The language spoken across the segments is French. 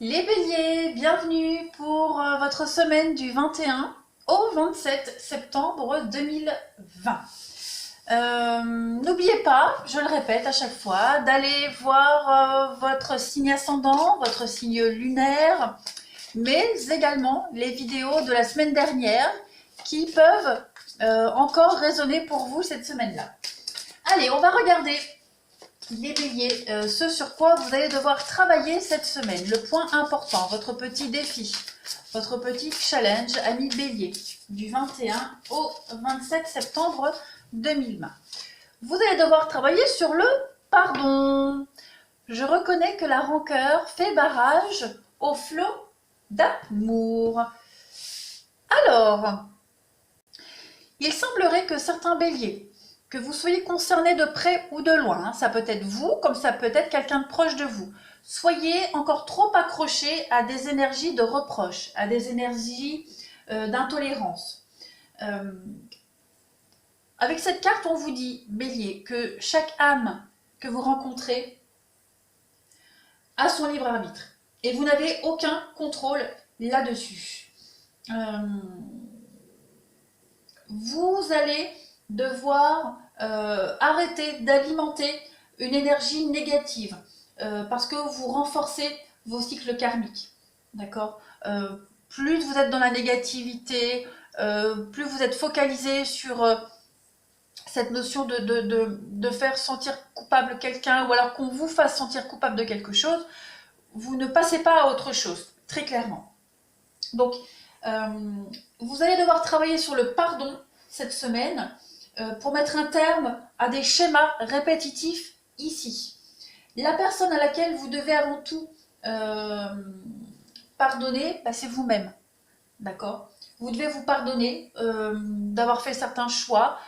Les béliers, bienvenue pour votre semaine du 21 au 27 septembre 2020. N'oubliez pas, je le répète à chaque fois, d'aller voir votre signe ascendant, votre signe lunaire, mais également les vidéos de la semaine dernière qui peuvent encore résonner pour vous cette semaine-là. Allez, on va regarder les béliers, ce sur quoi vous allez devoir travailler cette semaine, le point important, votre petit défi, votre petit challenge, amis bélier, du 21 au 27 septembre 2020. Vous allez devoir travailler sur le pardon. Je reconnais que la rancœur fait barrage au flot d'amour. Alors, il semblerait que certains béliers, que vous soyez concerné de près ou de loin, ça peut être vous comme ça peut être quelqu'un de proche de vous, soyez encore trop accrochés à des énergies de reproche, à des énergies d'intolérance. Avec cette carte, on vous dit, bélier, que chaque âme que vous rencontrez a son libre arbitre et vous n'avez aucun contrôle là-dessus. Vous allez devoir arrêter d'alimenter une énergie négative parce que vous renforcez vos cycles karmiques. D'accord, plus vous êtes dans la négativité, plus vous êtes focalisé sur cette notion de faire sentir coupable quelqu'un ou alors qu'on vous fasse sentir coupable de quelque chose, vous ne passez pas à autre chose, très clairement. Donc, vous allez devoir travailler sur le pardon cette semaine pour mettre un terme à des schémas répétitifs ici. La personne à laquelle vous devez avant tout pardonner, bah, c'est vous-même. D'accord ? Vous devez vous pardonner d'avoir fait certains choix.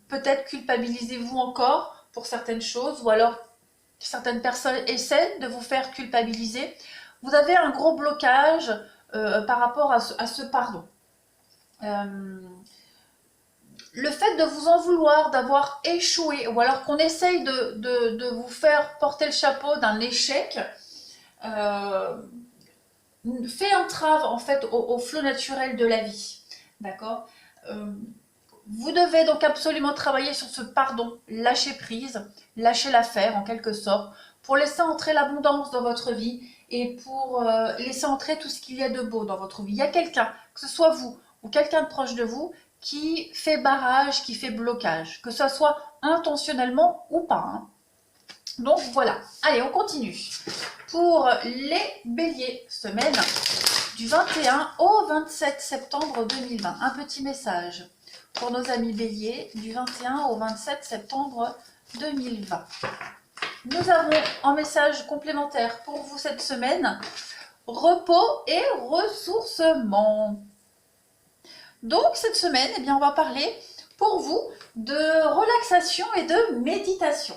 Peut-être culpabilisez-vous encore pour certaines choses ou alors certaines personnes essaient de vous faire culpabiliser. Vous avez un gros blocage par rapport à ce pardon. Le fait de vous en vouloir, d'avoir échoué, ou alors qu'on essaye de vous faire porter le chapeau d'un échec, fait entrave en fait au flot naturel de la vie. D'accord ? Vous devez donc absolument travailler sur ce pardon, lâcher prise, lâcher l'affaire en quelque sorte, pour laisser entrer l'abondance dans votre vie et pour laisser entrer tout ce qu'il y a de beau dans votre vie. Il y a quelqu'un, que ce soit vous ou quelqu'un de proche de vous, qui fait barrage, qui fait blocage, que ce soit intentionnellement ou pas. Hein. Donc voilà, allez on continue. Pour les béliers, semaine du 21 au 27 septembre 2020, un petit message pour nos amis béliers du 21 au 27 septembre 2020. Nous avons un message complémentaire pour vous cette semaine, repos et ressourcement. Donc cette semaine, eh bien, on va parler pour vous de relaxation et de méditation.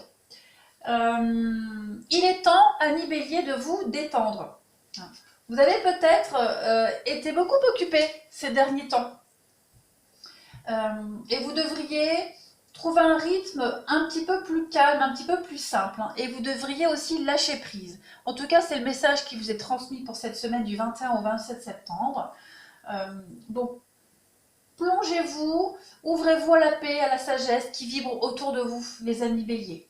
Il est temps, amis béliers, de vous détendre. Vous avez peut-être été beaucoup occupé ces derniers temps. Et vous devriez trouver un rythme un petit peu plus calme, un petit peu plus simple. Hein, et vous devriez aussi lâcher prise. En tout cas, c'est le message qui vous est transmis pour cette semaine du 21 au 27 septembre. Donc, plongez-vous, ouvrez-vous à la paix, à la sagesse qui vibre autour de vous, les amis béliers.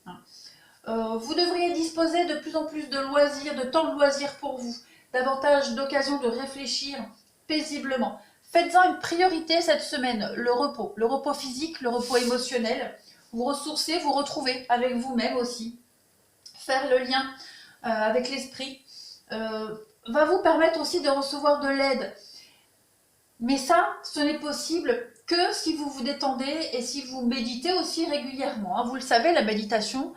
Vous devriez disposer de plus en plus de loisirs, de temps de loisirs pour vous, davantage d'occasions de réfléchir paisiblement. Faites-en une priorité cette semaine, le repos physique, le repos émotionnel. Vous ressourcez, vous retrouvez avec vous-même aussi. Faire le lien avec l'esprit va vous permettre aussi de recevoir de l'aide. Mais ça, ce n'est possible que si vous vous détendez et si vous méditez aussi régulièrement. Vous le savez, la méditation,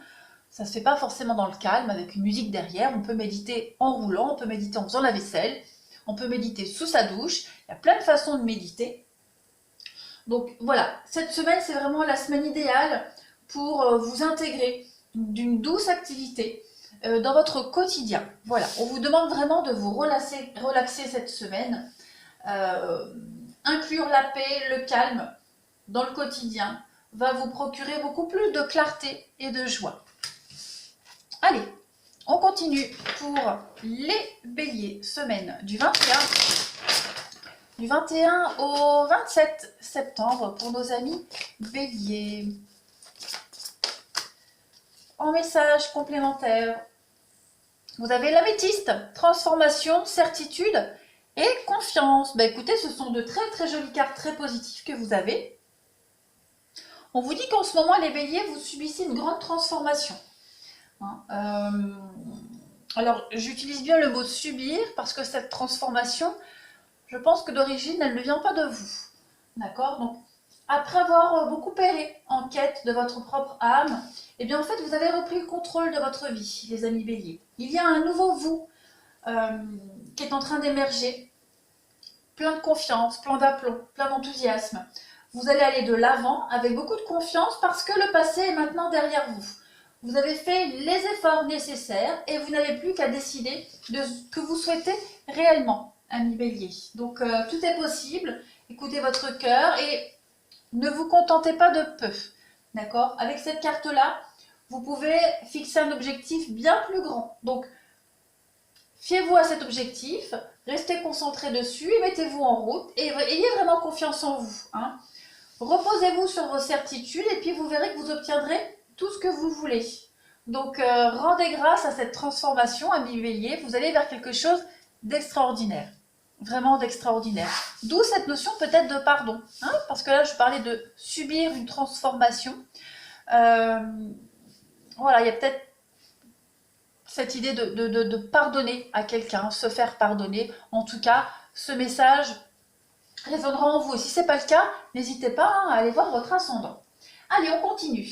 ça ne se fait pas forcément dans le calme avec une musique derrière. On peut méditer en roulant, on peut méditer en faisant la vaisselle, on peut méditer sous sa douche. Il y a plein de façons de méditer. Donc voilà, cette semaine, c'est vraiment la semaine idéale pour vous intégrer d'une douce activité dans votre quotidien. Voilà, on vous demande vraiment de vous relaxer cette semaine. Inclure la paix, le calme dans le quotidien va vous procurer beaucoup plus de clarté et de joie. Allez, On continue pour les béliers, semaine du 21 au 27 septembre pour nos amis béliers. En message complémentaire, vous avez l'améthyste, transformation, certitude et confiance. Écoutez, ce sont de très très jolies cartes très positives que vous avez. On vous dit qu'en ce moment, les béliers, vous subissez une grande transformation. Alors, j'utilise bien le mot subir parce que cette transformation, je pense que d'origine, elle ne vient pas de vous. D'accord? Donc, après avoir beaucoup erré en quête de votre propre âme, eh bien, en fait, vous avez repris le contrôle de votre vie, les amis béliers. Il y a un nouveau vous qui est en train d'émerger, plein de confiance, plein d'aplomb, plein d'enthousiasme. Vous allez aller de l'avant avec beaucoup de confiance parce que le passé est maintenant derrière vous. Vous avez fait les efforts nécessaires et vous n'avez plus qu'à décider de ce que vous souhaitez réellement, amis bélier. Donc, tout est possible. Écoutez votre cœur et ne vous contentez pas de peu. D'accord? Avec cette carte-là, vous pouvez fixer un objectif bien plus grand. Donc, fiez-vous à cet objectif, restez concentré dessus et mettez-vous en route et ayez vraiment confiance en vous. Reposez-vous sur vos certitudes et puis vous verrez que vous obtiendrez tout ce que vous voulez. Donc, rendez grâce à cette transformation, amis bélier, vous allez vers quelque chose d'extraordinaire. Vraiment d'extraordinaire. D'où cette notion peut-être de pardon. Parce que là, je parlais de subir une transformation. Voilà, il y a peut-être cette idée de pardonner à quelqu'un, se faire pardonner. En tout cas, ce message résonnera en vous. Et si ce n'est pas le cas, n'hésitez pas à aller voir votre ascendant. Allez, on continue.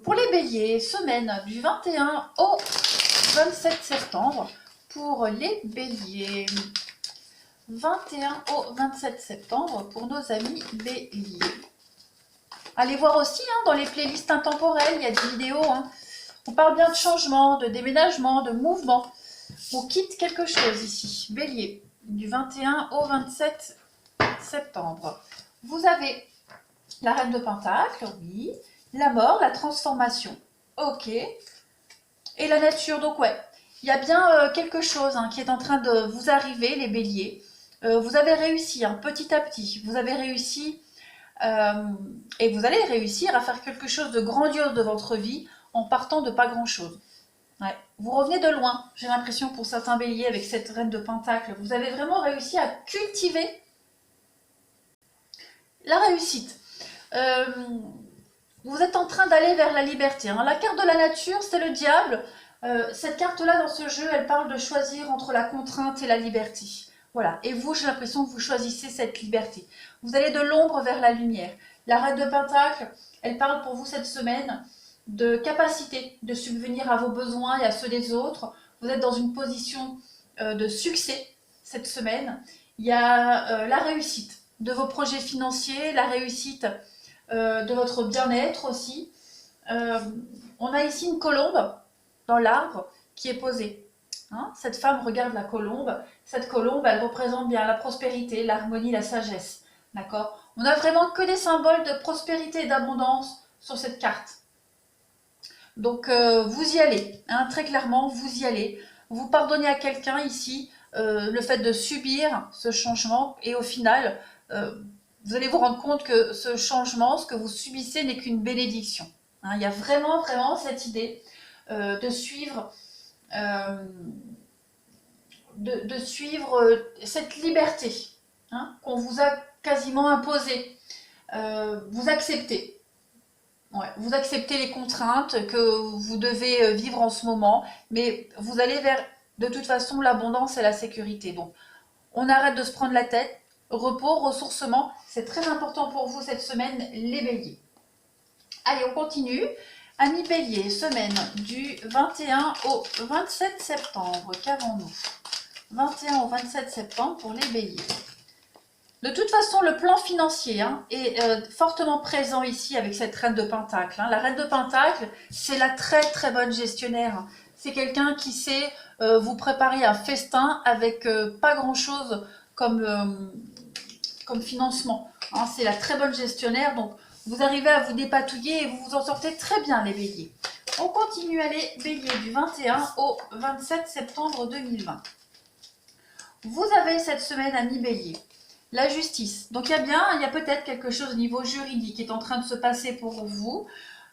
Pour les béliers, semaine du 21 au 27 septembre. Pour les béliers, 21 au 27 septembre pour nos amis béliers. Allez voir aussi dans les playlists intemporelles, il y a des vidéos. On parle bien de changement, de déménagement, de mouvement. On quitte quelque chose ici. Bélier, du 21 au 27 septembre. Vous avez la reine de Pentacle, oui. La mort, la transformation, ok. Et la nature, donc ouais. Il y a bien quelque chose qui est en train de vous arriver, les béliers. Vous avez réussi petit à petit. Vous avez réussi et vous allez réussir à faire quelque chose de grandiose de votre vie en partant de pas grand-chose. Ouais. Vous revenez de loin, j'ai l'impression, pour certains béliers avec cette reine de Pentacle. Vous avez vraiment réussi à cultiver la réussite. Vous êtes en train d'aller vers la liberté. La carte de la nature, c'est le diable. Cette carte-là, dans ce jeu, elle parle de choisir entre la contrainte et la liberté. Voilà. Et vous, j'ai l'impression que vous choisissez cette liberté. Vous allez de l'ombre vers la lumière. La reine de Pentacle, elle parle pour vous cette semaine de capacité de subvenir à vos besoins et à ceux des autres. Vous êtes dans une position de succès cette semaine. Il y a la réussite de vos projets financiers, la réussite de votre bien-être aussi. On a ici une colombe dans l'arbre qui est posée. Cette femme regarde la colombe. Cette colombe, elle représente bien la prospérité, l'harmonie, la sagesse. D'accord? On n'a vraiment que des symboles de prospérité et d'abondance sur cette carte. Donc, vous y allez. Très clairement, vous y allez. Vous pardonnez à quelqu'un ici le fait de subir ce changement. Et au final, vous allez vous rendre compte que ce changement, ce que vous subissez, n'est qu'une bénédiction. Il y a vraiment, vraiment cette idée de suivre, cette liberté qu'on vous a quasiment imposée. Vous acceptez. Ouais, vous acceptez les contraintes que vous devez vivre en ce moment, mais vous allez vers, de toute façon, l'abondance et la sécurité. Donc, on arrête de se prendre la tête. Repos, ressourcement, c'est très important pour vous cette semaine, les béliers. Allez, on continue. Amis béliers, semaine du 21 au 27 septembre. Qu'avons-nous? 21 au 27 septembre pour les béliers. De toute façon, le plan financier est fortement présent ici avec cette reine de Pentacle. La reine de Pentacle, c'est la très très bonne gestionnaire. C'est quelqu'un qui sait vous préparer un festin avec pas grand-chose comme financement. C'est la très bonne gestionnaire, donc vous arrivez à vous dépatouiller et vous vous en sortez très bien, les béliers. On continue, allez, Bélier, du 21 au 27 septembre 2020. Vous avez cette semaine, ami Bélier, la justice. Donc il y a peut-être quelque chose au niveau juridique qui est en train de se passer pour vous.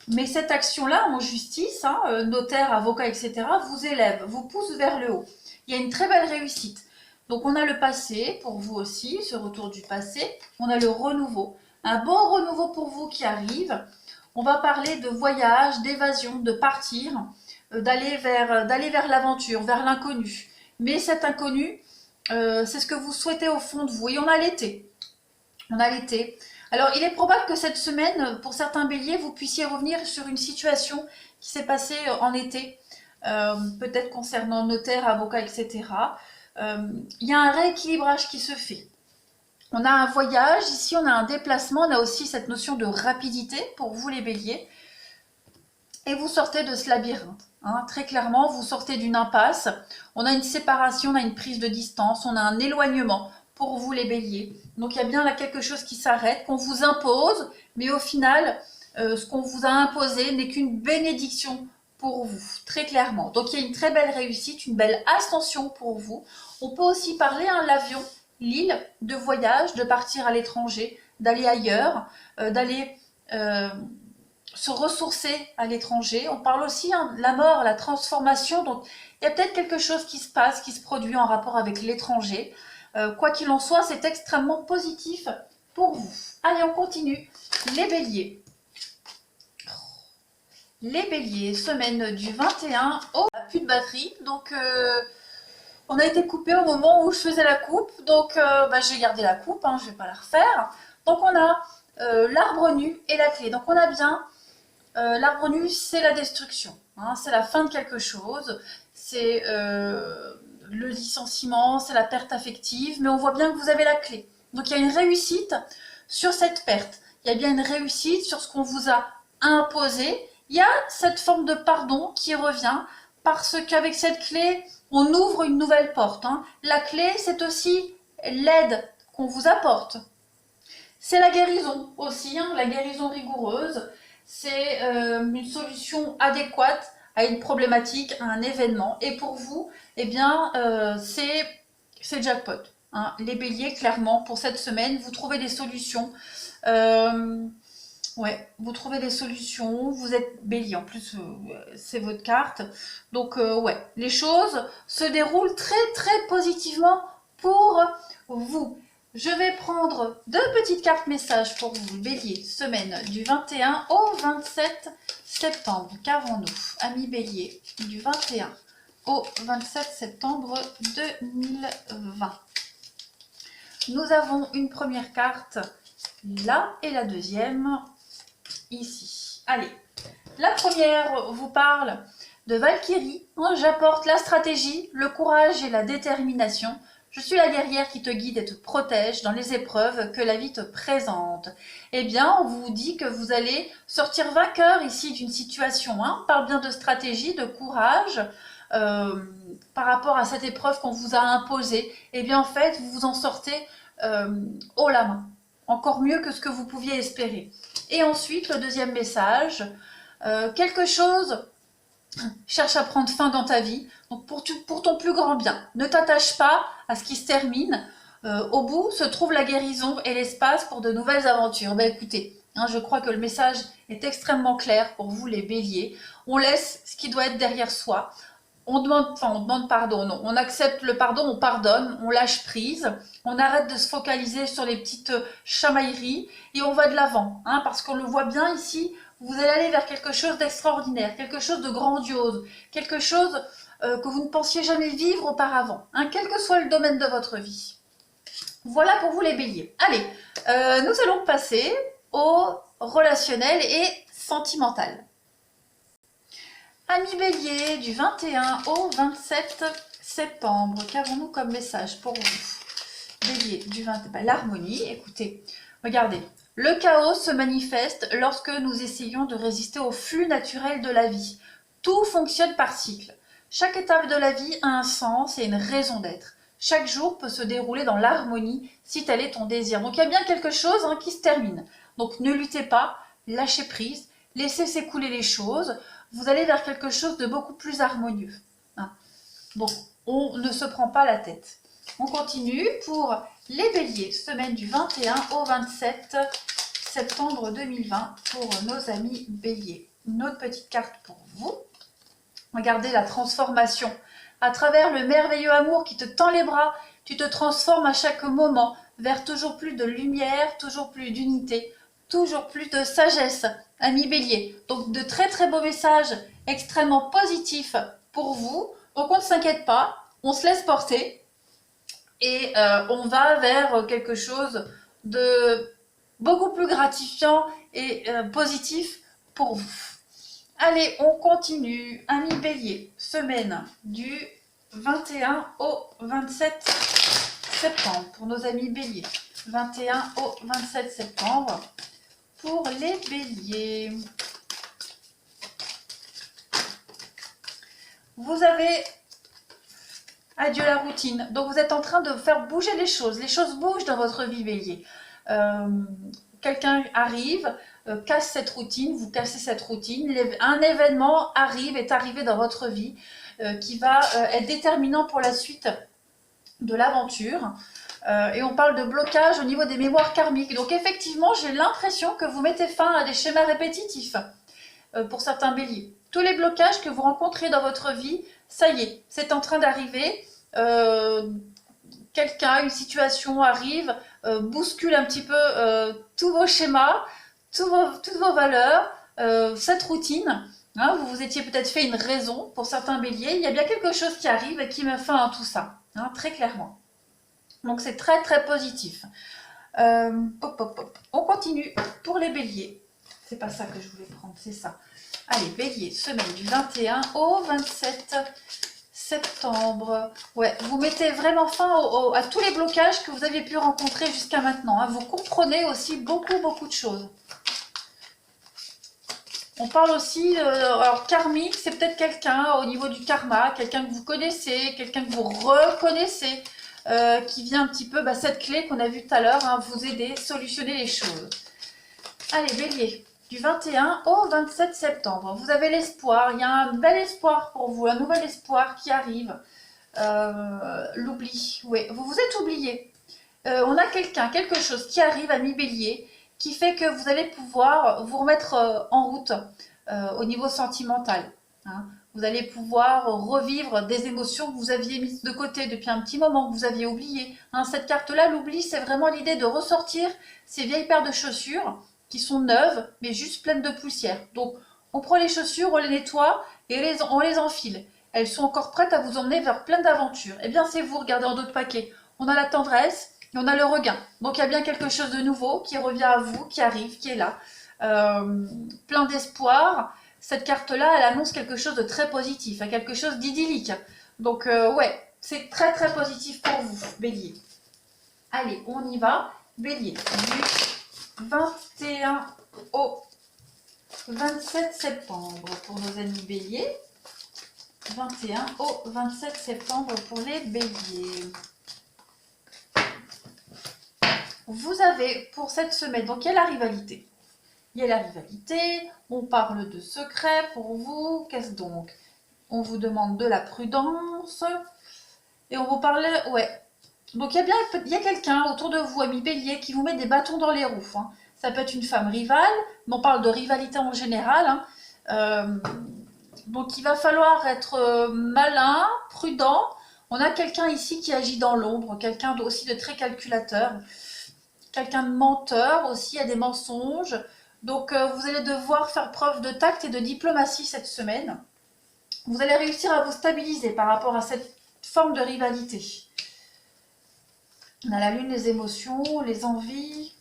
Mais cette action-là en justice, notaire, avocat, etc., vous élève, vous pousse vers le haut. Il y a une très belle réussite. Donc on a le passé, pour vous aussi, ce retour du passé. On a le renouveau. Un bon renouveau pour vous qui arrive. On va parler de voyage, d'évasion, de partir, d'aller vers l'aventure, vers l'inconnu. Mais cet inconnu, c'est ce que vous souhaitez au fond de vous. Et on a l'été. On a l'été. Alors, il est probable que cette semaine, pour certains béliers, vous puissiez revenir sur une situation qui s'est passée en été, peut-être concernant notaire, avocat, etc. Il y a un rééquilibrage qui se fait. On a un voyage, ici on a un déplacement, on a aussi cette notion de rapidité pour vous les béliers. Et vous sortez de ce labyrinthe. Très clairement, vous sortez d'une impasse. On a une séparation, on a une prise de distance, on a un éloignement pour vous les béliers. Donc il y a bien là quelque chose qui s'arrête, qu'on vous impose, mais au final, ce qu'on vous a imposé n'est qu'une bénédiction pour vous, très clairement. Donc il y a une très belle réussite, une belle ascension pour vous. On peut aussi parler l'avion, l'île, de voyage, de partir à l'étranger, d'aller ailleurs, d'aller se ressourcer à l'étranger. On parle aussi de la mort, la transformation. Donc il y a peut-être quelque chose qui se passe, qui se produit en rapport avec l'étranger. Quoi qu'il en soit, c'est extrêmement positif pour vous. Allez, on continue. Les béliers. Les béliers, semaine du 21 au... Plus de batterie, donc on a été coupé au moment où je faisais la coupe. Donc j'ai gardé la coupe, je ne vais pas la refaire. Donc on a l'arbre nu et la clé. Donc on a bien l'arbre nu, c'est la destruction. C'est la fin de quelque chose. C'est... le licenciement, c'est la perte affective, mais on voit bien que vous avez la clé. Donc il y a une réussite sur cette perte. Il y a bien une réussite sur ce qu'on vous a imposé. Il y a cette forme de pardon qui revient parce qu'avec cette clé, on ouvre une nouvelle porte. La clé, c'est aussi l'aide qu'on vous apporte. C'est la guérison aussi, la guérison rigoureuse. C'est une solution adéquate à une problématique, à un événement. Et pour vous, eh bien, c'est jackpot. Les béliers, clairement, pour cette semaine, vous trouvez des solutions. Vous trouvez des solutions. Vous êtes bélier, en plus, c'est votre carte. Donc, les choses se déroulent très, très positivement pour vous. Je vais prendre 2 petites cartes messages pour vous, bélier, semaine du 21 au 27 septembre. Qu'avons-nous, amis bélier, du 21 au 27 septembre 2020. Nous avons une première carte là et la deuxième ici. Allez, la première vous parle de Valkyrie. J'apporte la stratégie, le courage et la détermination. Je suis la guerrière qui te guide et te protège dans les épreuves que la vie te présente. Eh bien, on vous dit que vous allez sortir vainqueur ici d'une situation. On parle bien de stratégie, de courage par rapport à cette épreuve qu'on vous a imposée. Eh bien, en fait, vous vous en sortez haut la main. Encore mieux que ce que vous pouviez espérer. Et ensuite, le deuxième message, quelque chose cherche à prendre fin dans ta vie, donc pour ton plus grand bien. Ne t'attache pas à ce qui se termine. Au bout se trouve la guérison et l'espace pour de nouvelles aventures. Écoutez, je crois que le message est extrêmement clair pour vous les béliers. On laisse ce qui doit être derrière soi. On demande pardon. Non, on accepte le pardon, on pardonne, on lâche prise. On arrête de se focaliser sur les petites chamailleries et on va de l'avant. Parce qu'on le voit bien ici, vous allez aller vers quelque chose d'extraordinaire, quelque chose de grandiose, quelque chose que vous ne pensiez jamais vivre auparavant, quel que soit le domaine de votre vie. Voilà pour vous les béliers. Allez, nous allons passer au relationnel et sentimental. Amis béliers, du 21 au 27 septembre, qu'avons-nous comme message pour vous? Bélier, du 20, l'harmonie, écoutez, regardez. Le chaos se manifeste lorsque nous essayons de résister au flux naturel de la vie. Tout fonctionne par cycle. Chaque étape de la vie a un sens et une raison d'être. Chaque jour peut se dérouler dans l'harmonie si tel est ton désir. Donc il y a bien quelque chose qui se termine. Donc ne luttez pas, lâchez prise, laissez s'écouler les choses. vous allez vers quelque chose de beaucoup plus harmonieux. Hein. Donc, on ne se prend pas la tête. On continue pour les béliers, semaine du 21 au 27 septembre 2020 pour nos amis béliers. Une autre petite carte pour vous. Regardez la transformation. À travers le merveilleux amour qui te tend les bras, tu te transformes à chaque moment vers toujours plus de lumière, toujours plus d'unité, toujours plus de sagesse, ami bélier. Donc de très très beaux messages extrêmement positifs pour vous. Donc on ne s'inquiète pas, on se laisse porter et on va vers quelque chose de beaucoup plus gratifiant et positif pour vous. Allez, on continue. Ami bélier, semaine du 21 au 27 septembre pour nos amis béliers. 21 au 27 septembre pour les béliers. Vous avez adieu la routine. Donc vous êtes en train de faire bouger les choses. Les choses bougent dans votre vie bélier. Quelqu'un arrive, casse cette routine, vous cassez cette routine. Un événement est arrivé dans votre vie qui va être déterminant pour la suite de l'aventure. Et on parle de blocage au niveau des mémoires karmiques. Donc effectivement, j'ai l'impression que vous mettez fin à des schémas répétitifs pour certains béliers. Tous les blocages que vous rencontrez dans votre vie, ça y est, c'est en train d'arriver. Quelqu'un, une situation arrive, bouscule un petit peu tous vos schémas, toutes vos valeurs, cette routine. Hein, vous vous étiez peut-être fait une raison pour certains béliers. Il y a bien quelque chose qui arrive et qui met fin à tout ça, hein, très clairement. Donc c'est très très positif. On continue pour les béliers. C'est pas ça que je voulais prendre, c'est ça. Allez, bélier, semaine du 21 au 27 septembre. Ouais, vous mettez vraiment fin à tous les blocages que vous aviez pu rencontrer jusqu'à maintenant. Hein. Vous comprenez aussi beaucoup de choses. On parle aussi, alors karmique, c'est peut-être quelqu'un au niveau du karma, quelqu'un que vous connaissez, quelqu'un que vous reconnaissez, qui vient un petit peu, cette clé qu'on a vue tout à l'heure, hein, vous aider, solutionner les choses. Allez, bélier, du 21 au 27 septembre, vous avez l'espoir, il y a un bel espoir pour vous, un nouvel espoir qui arrive. L'oubli, oui, vous vous êtes oublié. On a quelque chose qui arrive, ami bélier, qui fait que vous allez pouvoir vous remettre en route au niveau sentimental. Hein. Vous allez pouvoir revivre des émotions que vous aviez mises de côté depuis un petit moment, que vous aviez oublié. Hein, cette carte-là, l'oubli, c'est vraiment l'idée de ressortir ces vieilles paires de chaussures qui sont neuves, mais juste pleines de poussière. Donc, on prend les chaussures, on les nettoie et on les enfile. Elles sont encore prêtes à vous emmener vers plein d'aventures. Eh bien, c'est vous, regardez en d'autres paquets. On a la tendresse et on a le regain. Donc, il y a bien quelque chose de nouveau qui revient à vous, qui arrive, qui est là. Plein d'espoir. Cette carte-là, elle annonce quelque chose de très positif, quelque chose d'idyllique. Donc, ouais, c'est très très positif pour vous, bélier. Allez, on y va. Bélier, du 21 au 27 septembre pour nos amis béliers. 21 au 27 septembre pour les béliers. Vous avez pour cette semaine, donc il y a la rivalité. Il y a la rivalité, on parle de secret pour vous. Qu'est-ce donc? On vous demande de la prudence. Et on vous parle, ouais. Donc il y a quelqu'un autour de vous, ami bélier, qui vous met des bâtons dans les roues. Hein. Ça peut être une femme rivale, mais on parle de rivalité en général. Hein. Donc il va falloir être malin, prudent. On a quelqu'un ici qui agit dans l'ombre, quelqu'un aussi de très calculateur, quelqu'un de menteur aussi, il y a des mensonges. Donc vous allez devoir faire preuve de tact et de diplomatie cette semaine. Vous allez réussir à vous stabiliser par rapport à cette forme de rivalité. On a la lune, les émotions, les envies,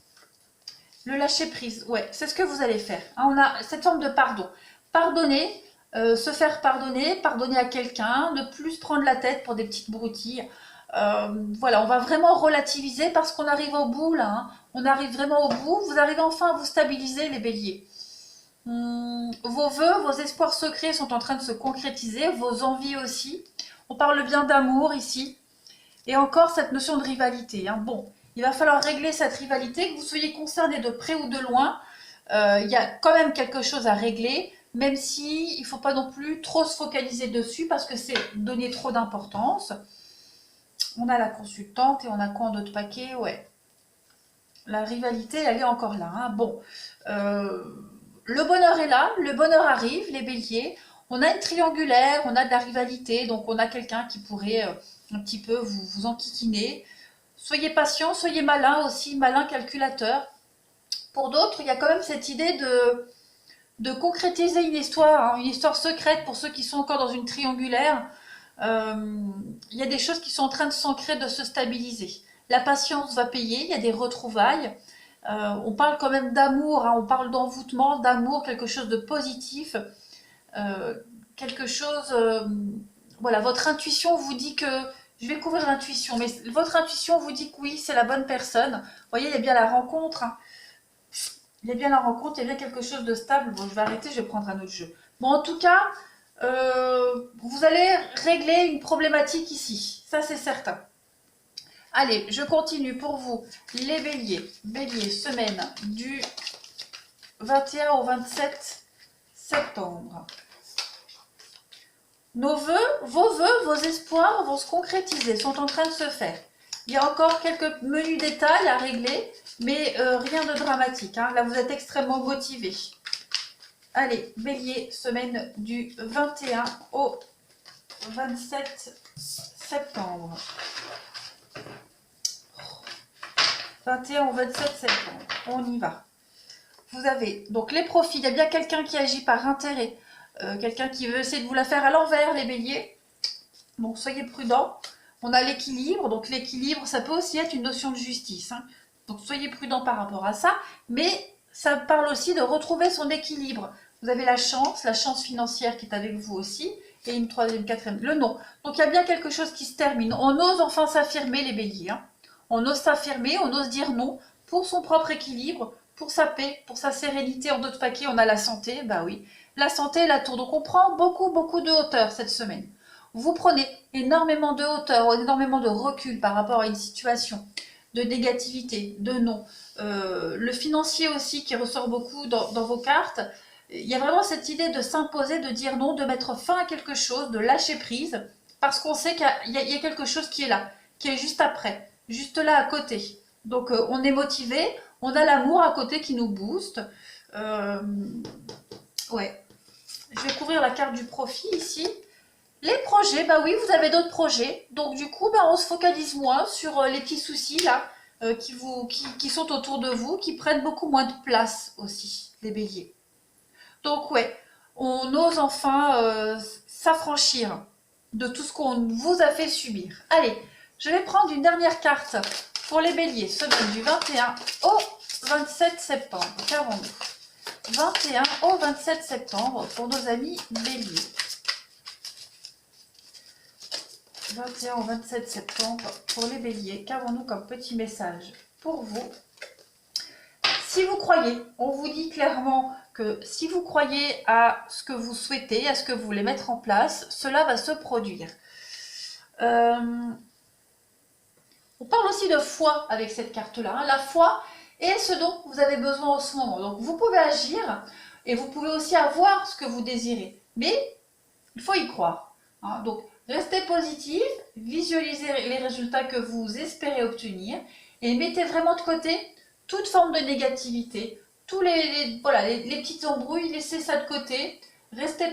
le lâcher prise. Ouais, c'est ce que vous allez faire. Hein, on a cette forme de pardon. Pardonner, se faire pardonner, pardonner à quelqu'un, ne plus prendre la tête pour des petites broutilles. Voilà, on va vraiment relativiser parce qu'on arrive au bout là. Hein. On arrive vraiment au bout. Vous arrivez enfin à vous stabiliser, les béliers. Vos vœux, vos espoirs secrets sont en train de se concrétiser, vos envies aussi. On parle bien d'amour ici. Et encore cette notion de rivalité. Hein. Bon, il va falloir régler cette rivalité, que vous soyez concerné de près ou de loin. Il y a quand même quelque chose à régler. même si il ne faut pas non plus trop se focaliser dessus parce que c'est donner trop d'importance. On a la consultante et on a quoi en autre paquet? Ouais. La rivalité, elle est encore là, hein. Bon, le bonheur est là, le bonheur arrive, les béliers. On a une triangulaire, on a de la rivalité, donc on a quelqu'un qui pourrait un petit peu vous enquiquiner. Soyez patient, soyez malin aussi, malin calculateur. Pour d'autres, il y a quand même cette idée de concrétiser une histoire secrète pour ceux qui sont encore dans une triangulaire. Il y a des choses qui sont en train de s'ancrer, de se stabiliser. La patience va payer, il y a des retrouvailles. On parle quand même d'amour, hein, on parle d'envoûtement, d'amour, quelque chose de positif. Quelque chose... voilà, votre intuition vous dit que... Je vais couvrir l'intuition, mais votre intuition vous dit que oui, c'est la bonne personne. Vous voyez, il y a bien la rencontre. Hein. Il y a bien la rencontre, il y a bien quelque chose de stable. Bon, je vais arrêter, je vais prendre un autre jeu. Bon, en tout cas, vous allez régler une problématique ici. Ça, c'est certain. Allez, je continue pour vous, les béliers. Bélier, semaine du 21 au 27 septembre. Nos vœux, vos espoirs vont se concrétiser, sont en train de se faire. Il y a encore quelques menus détails à régler, mais rien de dramatique. Hein. Là, vous êtes extrêmement motivés. Allez, bélier, semaine du 21 au 27 septembre. 21 au 27 septembre, on y va. Vous avez donc les profits, il y a bien quelqu'un qui agit par intérêt, quelqu'un qui veut essayer de vous la faire à l'envers, les béliers. Donc soyez prudents. On a l'équilibre, donc l'équilibre, ça peut aussi être une notion de justice. Hein. Donc soyez prudents par rapport à ça, mais ça parle aussi de retrouver son équilibre. Vous avez la chance financière qui est avec vous aussi, et une troisième, quatrième, le non. Donc il y a bien quelque chose qui se termine. On ose enfin s'affirmer, les béliers. Hein. On ose s'affirmer, on ose dire non pour son propre équilibre, pour sa paix, pour sa sérénité. En d'autres paquets, on a la santé, bah oui. La santé et la tour. Donc on prend beaucoup de hauteur cette semaine. Vous prenez énormément de hauteur, énormément de recul par rapport à une situation, de négativité, de non. Le financier aussi qui ressort beaucoup dans vos cartes. Il y a vraiment cette idée de s'imposer, de dire non, de mettre fin à quelque chose, de lâcher prise, parce qu'on sait qu'il y a quelque chose qui est là, qui est juste après, juste là à côté. Donc on est motivé, on a l'amour à côté qui nous booste. Ouais. Je vais couvrir la carte du profit ici. Les projets, bah oui, vous avez d'autres projets. Donc du coup, bah, on se focalise moins sur les petits soucis là qui sont autour de vous, qui prennent beaucoup moins de place aussi, les béliers. Donc ouais, on ose enfin s'affranchir de tout ce qu'on vous a fait subir. Allez, je vais prendre une dernière carte pour les béliers, semaine du 21 au 27 septembre. Qu'avons-nous? 21 au 27 septembre pour nos amis béliers. 21 au 27 septembre pour les béliers. Qu'avons-nous comme petit message pour vous? Si vous croyez, on vous dit clairement que si vous croyez à ce que vous souhaitez, à ce que vous voulez mettre en place, cela va se produire. On parle aussi de foi avec cette carte-là. Hein. La foi est ce dont vous avez besoin en ce moment. Donc vous pouvez agir et vous pouvez aussi avoir ce que vous désirez. Mais il faut y croire. Hein. Donc restez positif, visualisez les résultats que vous espérez obtenir et mettez vraiment de côté toute forme de négativité, tous les petites embrouilles, laissez ça de côté, restez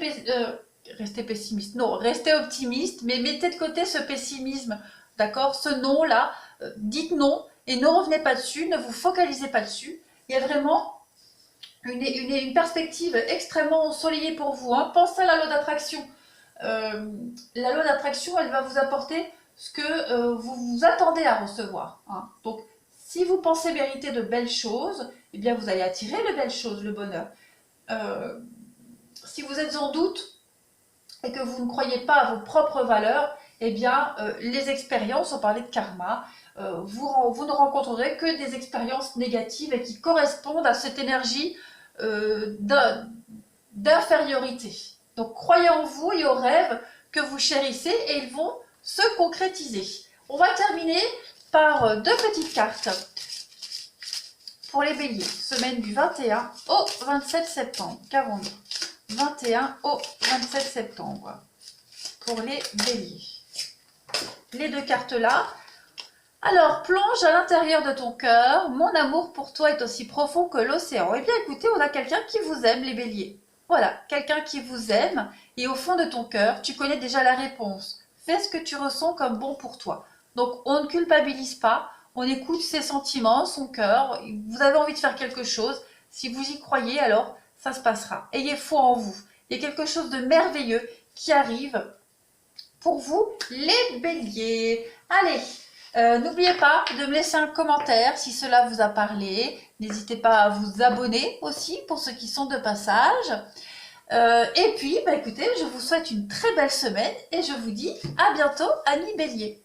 pessimiste, non, restez optimiste, mais mettez de côté ce pessimisme, d'accord, ce non-là, dites non et ne revenez pas dessus, ne vous focalisez pas dessus, il y a vraiment une perspective extrêmement ensoleillée pour vous, hein. Pensez à la loi d'attraction. La loi d'attraction, elle va vous apporter ce que vous vous attendez à recevoir. Hein. Donc, si vous pensez mériter de belles choses, eh bien vous allez attirer de belles choses, le bonheur. Si vous êtes en doute et que vous ne croyez pas à vos propres valeurs, eh bien les expériences, on parlait de karma, vous ne rencontrerez que des expériences négatives et qui correspondent à cette énergie d'infériorité. Donc croyez en vous et aux rêves que vous chérissez et ils vont se concrétiser. On va terminer par deux petites cartes pour les béliers. Semaine du 21 au 27 septembre. Qu'avons-nous? 21 au 27 septembre pour les béliers. Les deux cartes là. Alors, plonge à l'intérieur de ton cœur. Mon amour pour toi est aussi profond que l'océan. Eh bien, écoutez, on a quelqu'un qui vous aime, les béliers. Voilà, quelqu'un qui vous aime. Et au fond de ton cœur, tu connais déjà la réponse. Fais ce que tu ressens comme bon pour toi. Donc, on ne culpabilise pas. On écoute ses sentiments, son cœur. Vous avez envie de faire quelque chose. Si vous y croyez, alors ça se passera. Ayez foi en vous. Il y a quelque chose de merveilleux qui arrive pour vous, les béliers. Allez, n'oubliez pas de me laisser un commentaire si cela vous a parlé. N'hésitez pas à vous abonner aussi pour ceux qui sont de passage. Et puis, écoutez, je vous souhaite une très belle semaine et je vous dis à bientôt, amis béliers.